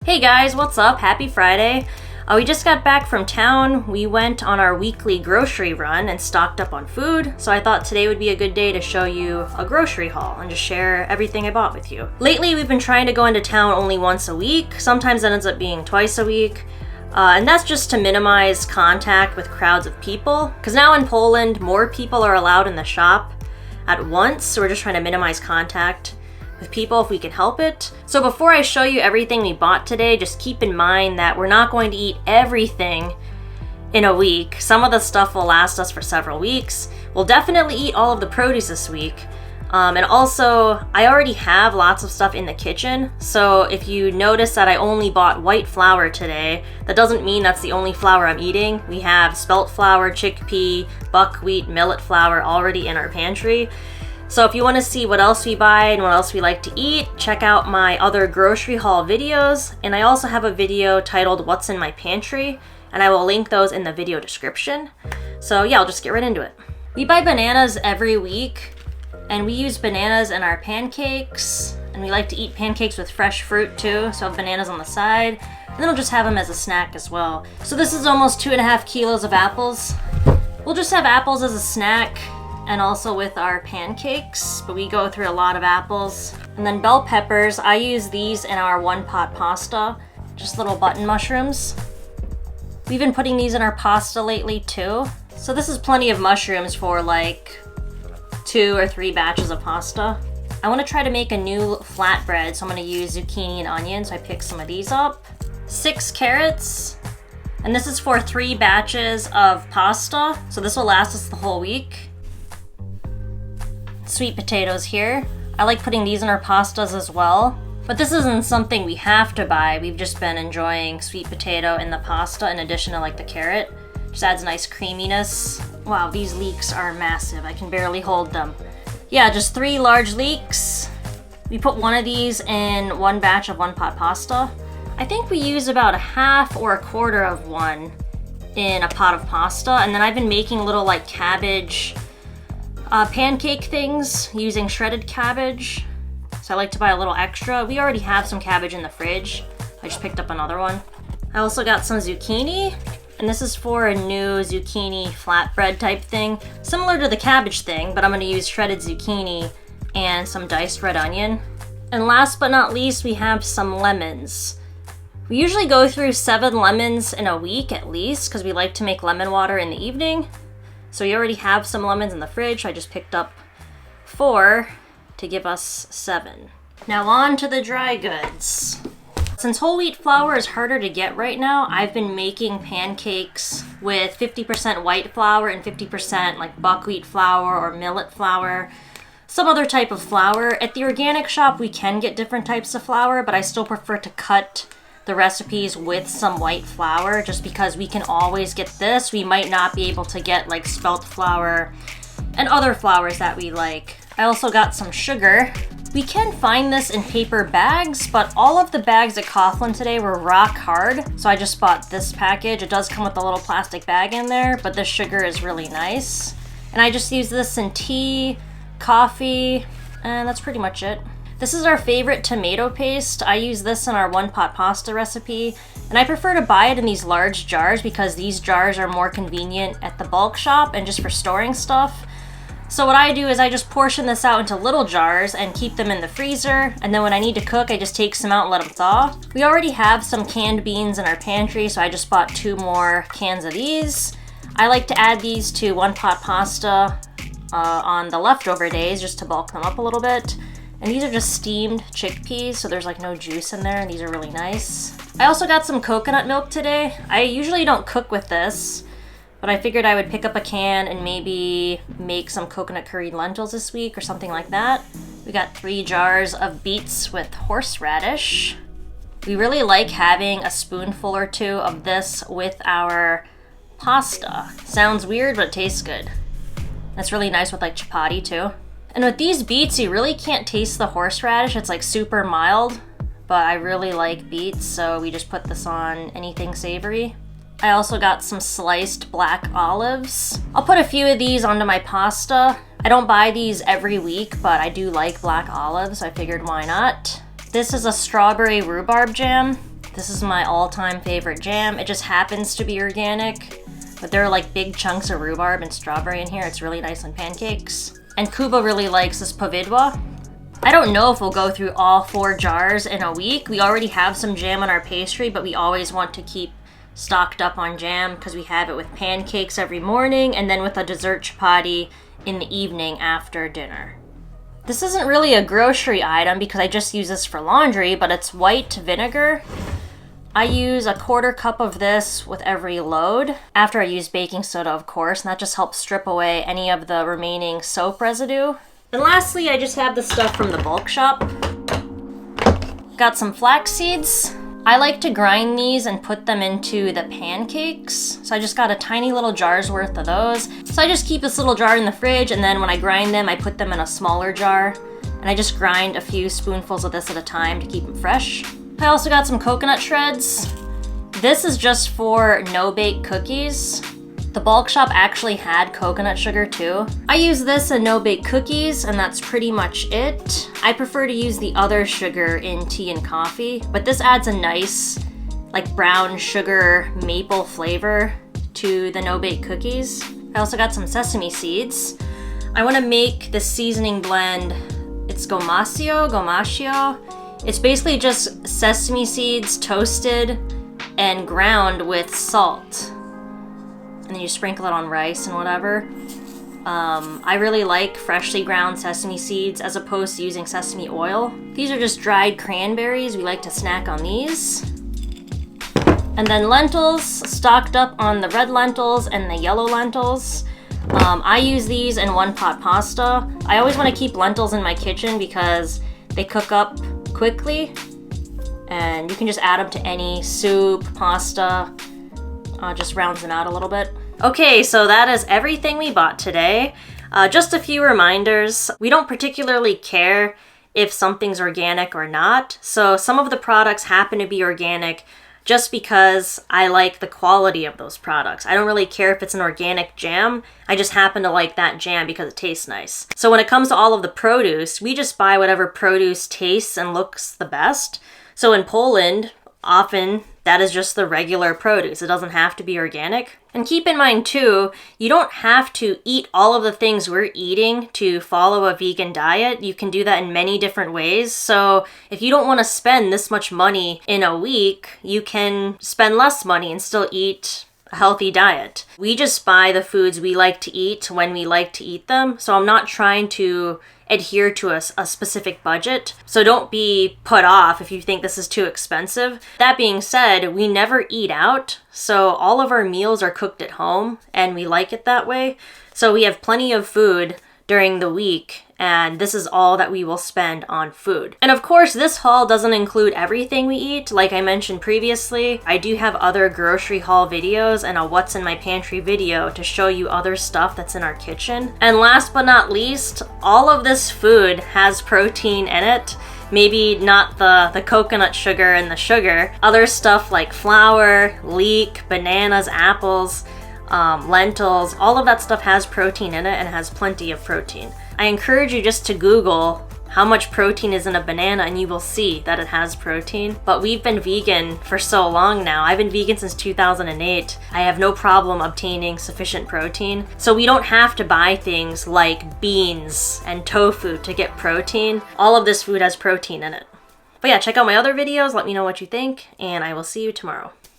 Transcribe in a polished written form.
Hey guys, what's up? Happy Friday. We just got back from town. We went on our weekly grocery run and stocked up on food, so I thought today would be a good day to show you a grocery haul and just share everything I bought with you. Lately, we've been trying to go into town only once a week. Sometimes that ends up being twice a week. And that's just to minimize contact with crowds of people. Because now in Poland, more people are allowed in the shop at once, so we're just trying to minimize contact with people if we can help it. So before I show you everything we bought today, just keep in mind that we're not going to eat everything in a week. Some of the stuff will last us for several weeks. We'll definitely eat all of the produce this week. And also, I already have lots of stuff in the kitchen, so if you notice that I only bought white flour today, that doesn't mean that's the only flour I'm eating. We have spelt flour, chickpea, buckwheat, millet flour already in our pantry. So if you want to see what else we buy and what else we like to eat, check out my other grocery haul videos. And I also have a video titled What's in My Pantry, and I will link those in the video description. So yeah, I'll just get right into it. We buy bananas every week, and we use bananas in our pancakes. And we like to eat pancakes with fresh fruit too, so I have bananas on the side. And then we'll just have them as a snack as well. So this is almost 2.5 kilos of apples. We'll just have apples as a snack, and also with our pancakes, but we go through a lot of apples. And then bell peppers, I use these in our one-pot pasta, just little button mushrooms. We've been putting these in our pasta lately too. So this is plenty of mushrooms for like 2 or 3 batches of pasta. I want to try to make a new flatbread, so I'm going to use zucchini and onion, so I picked some of these up. 6 carrots, and this is for 3 batches of pasta, so this will last us the whole week. Sweet potatoes here. I like putting these in our pastas as well, but this isn't something we have to buy. We've just been enjoying sweet potato in the pasta in addition to like the carrot. Just adds nice creaminess. Wow, these leeks are massive. I can barely hold them. Yeah, just 3 large leeks. We put one of these in one batch of one-pot pasta. I think we use about a half or a quarter of one in a pot of pasta, and then I've been making little like cabbage pancake things using shredded cabbage. So I like to buy a little extra. We already have some cabbage in the fridge. I just picked up another one. I also got some zucchini, and this is for a new zucchini flatbread type thing, similar to the cabbage thing, but I'm going to use shredded zucchini and some diced red onion. And last but not least, we have some lemons. We usually go through 7 lemons in a week at least, because we like to make lemon water in the evening. So we already have some lemons in the fridge. I just picked up 4 to give us 7. Now on to the dry goods. Since whole wheat flour is harder to get right now, I've been making pancakes with 50% white flour and 50% like buckwheat flour or millet flour, some other type of flour. At the organic shop, we can get different types of flour, but I still prefer to cut the recipes with some white flour just because we can always get this. We might not be able to get like spelt flour and other flours that we like. I also got some sugar. We can find this in paper bags, but all of the bags at Coughlin today were rock hard, so I just bought this package. It does come with a little plastic bag in there, but this sugar is really nice. And I just use this in tea, coffee, and that's pretty much it. This is our favorite tomato paste. I use this in our one-pot pasta recipe, and I prefer to buy it in these large jars because these jars are more convenient at the bulk shop and just for storing stuff. So what I do is I just portion this out into little jars and keep them in the freezer, and then when I need to cook, I just take some out and let them thaw. We already have some canned beans in our pantry, so I just bought 2 more cans of these. I like to add these to one-pot pasta on the leftover days just to bulk them up a little bit. And these are just steamed chickpeas, so there's like no juice in there, and these are really nice. I also got some coconut milk today. I usually don't cook with this, but I figured I would pick up a can and maybe make some coconut curried lentils this week or something like that. We got 3 jars of beets with horseradish. We really like having a spoonful or 2 of this with our pasta. Sounds weird, but it tastes good. That's really nice with like chapati too. And with these beets, you really can't taste the horseradish. It's like super mild, but I really like beets, so we just put this on anything savory. I also got some sliced black olives. I'll put a few of these onto my pasta. I don't buy these every week, but I do like black olives, so I figured why not. This is a strawberry rhubarb jam. This is my all-time favorite jam. It just happens to be organic, but there are like big chunks of rhubarb and strawberry in here. It's really nice on pancakes. And Kuba really likes this pavidwa. I don't know if we'll go through all 4 jars in a week. We already have some jam on our pastry, but we always want to keep stocked up on jam because we have it with pancakes every morning and then with a dessert chapati in the evening after dinner. This isn't really a grocery item because I just use this for laundry, but it's white vinegar. I use a 1/4 cup of this with every load, after I use baking soda, of course, and that just helps strip away any of the remaining soap residue. And lastly, I just have the stuff from the bulk shop. Got some flax seeds. I like to grind these and put them into the pancakes. So I just got a tiny little jar's worth of those. So I just keep this little jar in the fridge, and then when I grind them, I put them in a smaller jar. And I just grind a few spoonfuls of this at a time to keep them fresh. I also got some coconut shreds. This is just for no-bake cookies. The bulk shop actually had coconut sugar too. I use this in no-bake cookies, and that's pretty much it. I prefer to use the other sugar in tea and coffee, but this adds a nice like brown sugar maple flavor to the no-bake cookies. I also got some sesame seeds. I want to make the seasoning blend. It's gomashio. It's basically just sesame seeds toasted and ground with salt. And then you sprinkle it on rice and whatever. I really like freshly ground sesame seeds as opposed to using sesame oil. These are just dried cranberries. We like to snack on these. And then lentils, stocked up on the red lentils and the yellow lentils. I use these in one-pot pasta. I always want to keep lentils in my kitchen because they cook up quickly. And you can just add them to any soup, pasta. Just rounds them out a little bit. Okay, so that is everything we bought today. Just a few reminders. We don't particularly care if something's organic or not. So some of the products happen to be organic just because I like the quality of those products. I don't really care if it's an organic jam. I just happen to like that jam because it tastes nice. So when it comes to all of the produce, we just buy whatever produce tastes and looks the best. So in Poland, often that is just the regular produce. It doesn't have to be organic. And keep in mind too, you don't have to eat all of the things we're eating to follow a vegan diet. You can do that in many different ways. So if you don't want to spend this much money in a week, you can spend less money and still eat a healthy diet. We just buy the foods we like to eat when we like to eat them. So I'm not trying to adhere to a specific budget. So don't be put off if you think this is too expensive. That being said, we never eat out. So all of our meals are cooked at home and we like it that way. So we have plenty of food during the week, and this is all that we will spend on food. And of course, this haul doesn't include everything we eat. Like I mentioned previously, I do have other grocery haul videos and a what's in my pantry video to show you other stuff that's in our kitchen. And last but not least, all of this food has protein in it. Maybe not the coconut sugar and the sugar. Other stuff like flour, leek, bananas, apples, lentils, all of that stuff has protein in it and has plenty of protein. I encourage you just to Google how much protein is in a banana and you will see that it has protein. But we've been vegan for so long now. I've been vegan since 2008. I have no problem obtaining sufficient protein. So we don't have to buy things like beans and tofu to get protein. All of this food has protein in it. But yeah, check out my other videos, let me know what you think, and I will see you tomorrow.